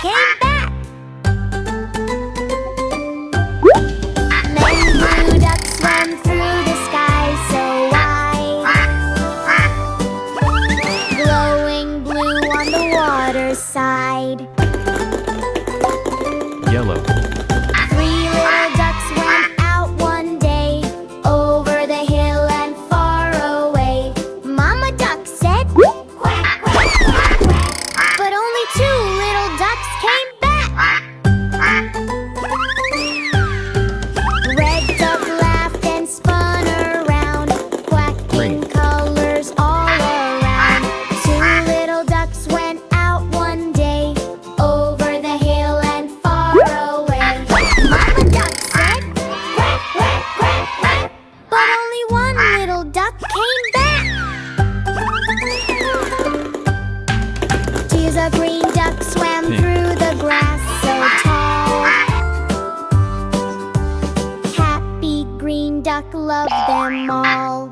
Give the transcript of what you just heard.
came back. Many blue ducks swam through the sky so wide, glowing blue on the water's side. Yellow. Three little ducks went out one day, over the hill and far away. Mama duck said, quack, quack, quack, quack. But only two little ducks came back. Red duck laughed and spun around, quacking colors all around. Two little ducks went out one day, over the hill and far away. Mama duck said, quack, quack, quack, quack. But only one little duck came back. Tears of green duck swam through the grass so tall. Happy green duck loved them all.